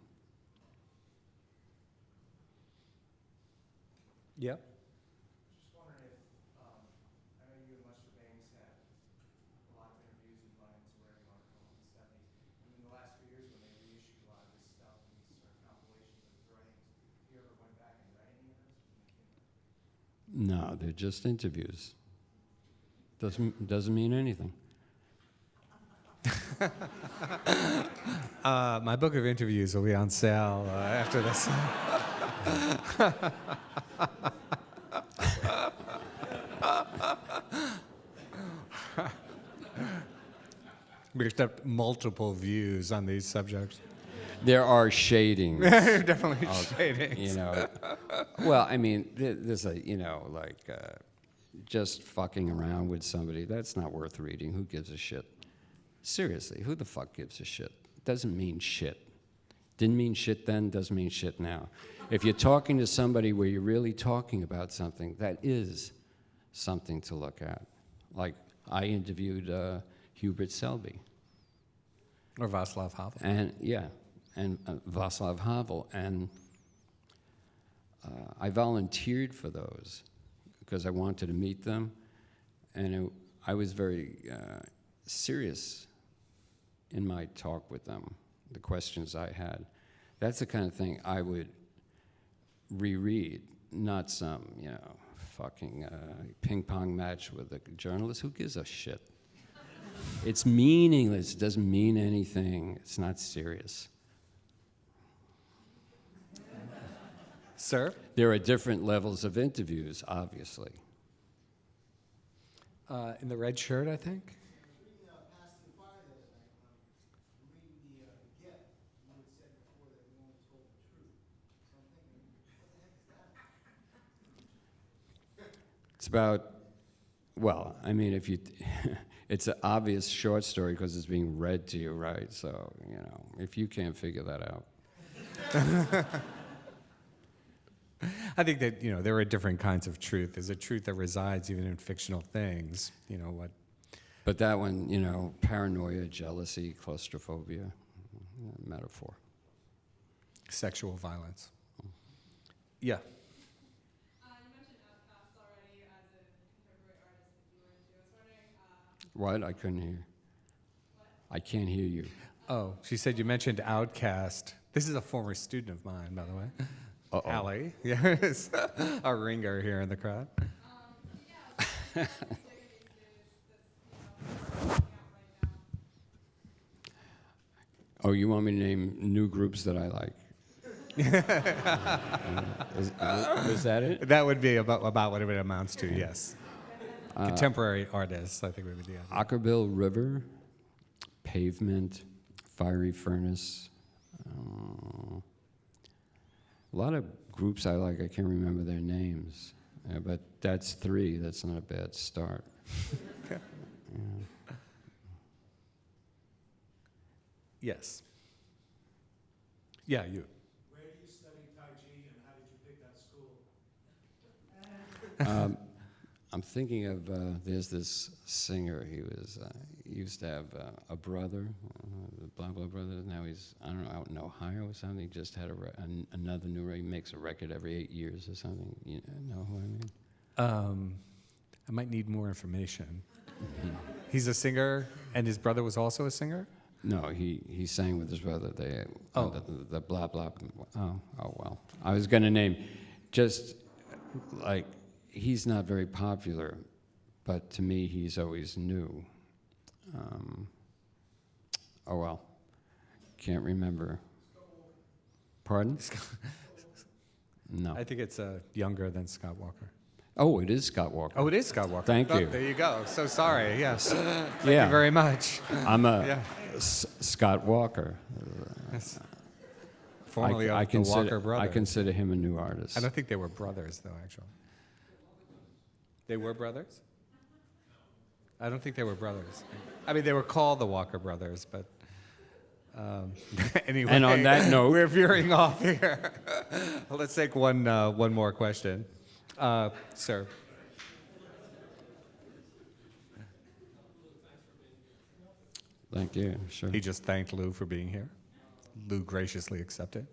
Yep. Just wondering if, I know you and Lester Bangs had a lot of interviews and run-ins where you want to call it in the 70s. And in the last few years when they reissued a lot of this stuff and these sort of compilations of his writings, you ever went back and read any of those when they came out? No, they're just interviews. Doesn't mean anything. My book of interviews will be on sale after this. We accept multiple views on these subjects. There are shadings. Definitely shadings. You know, well, I mean, there's a, you know, like just fucking around with somebody, that's not worth reading. Who gives a shit? Seriously, who the fuck gives a shit? Doesn't mean shit. Didn't mean shit then, doesn't mean shit now. If you're talking to somebody where you're really talking about something, that is something to look at. Like, I interviewed Hubert Selby. Or Václav Havel. And, yeah, and Václav Havel. And I volunteered for those because I wanted to meet them. And I was very serious in my talk with them, the questions I had. That's the kind of thing I would reread, not some, you know, fucking ping pong match with a journalist. Who gives a shit? It's meaningless. It doesn't mean anything. It's not serious. Sir? There are different levels of interviews, obviously. In the red shirt, I think. Reading Past the Fire the other night, reading the gift, you had said before that you only told the truth. So I'm thinking, what the heck is that? It's about, well, I mean, if you, it's an obvious short story because it's being read to you, right? So, you know, if you can't figure that out. I think that, you know, there are different kinds of truth. There's a truth that resides even in fictional things. You know, what But that one, you know, paranoia, jealousy, claustrophobia, metaphor. sexual violence. Yeah. You mentioned Outkast already as a contemporary artist that you were into. I was wondering, What? I couldn't hear. I can't hear you. Oh, she said you mentioned Outcast. This is a former student of mine, by the way. Uh-oh. Allie. Yes. A ringer here in the crowd. yeah, what's the music these days that's, coming out right now? Oh, you want me to name new groups that I like? Was that it? That would be about what it amounts to, yes. Contemporary artists, I think we would do. Ockerville River, Pavement, Fiery Furnace. A lot of groups I like, I can't remember their names. But that's 3, that's not a bad start. Yeah. Yes. Yeah, you. Where do you study Tai Chi and how did you pick that school? I'm thinking of, there's this singer, he used to have a brother, the blah blah brother, now he's, I don't know, out in Ohio or something, he just had another new record, he makes a record every 8 years or something, you know who I mean? I might need more information. He's a singer, and his brother was also a singer? No, he sang with his brother, the blah blah, oh well. I was gonna name, just like, he's not very popular, but to me, he's always new. Oh well, can't remember. Pardon? No. I think it's younger than Scott Walker. Oh, it is Scott Walker. Oh, it is Scott Walker. Thank you. There you go. So sorry. Yes. Thank Yeah. you very much. I'm a Yeah. Scott Walker. Yes. Formerly of the consider, Walker brothers. I consider him a new artist. I don't think they were brothers, though, actually. They were brothers? I don't think they were brothers. I mean, they were called the Walker Brothers, but anyway. And on that note, we're veering off here. Let's take one more question. Sir. thank you. Sure. He just thanked Lou for being here. Lou graciously accepted.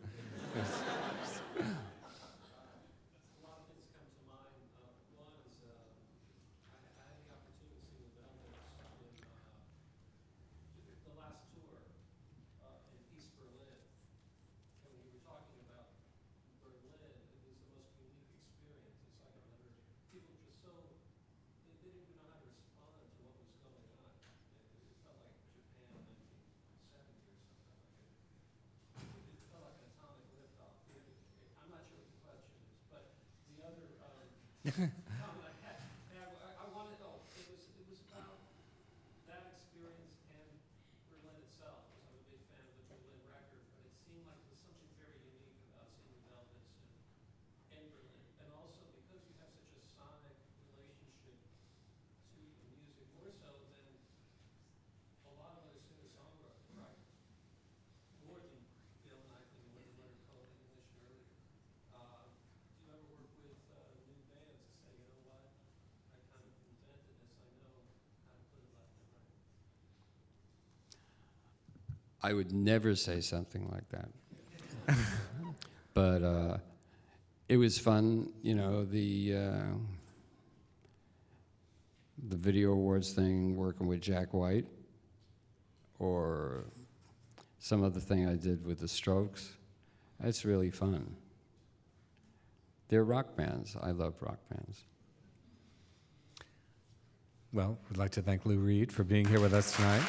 I would never say something like that. But it was fun, you know, the Video Awards thing, working with Jack White, or some other thing I did with the Strokes. That's really fun. They're rock bands. I love rock bands. Well, we'd like to thank Lou Reed for being here with us tonight.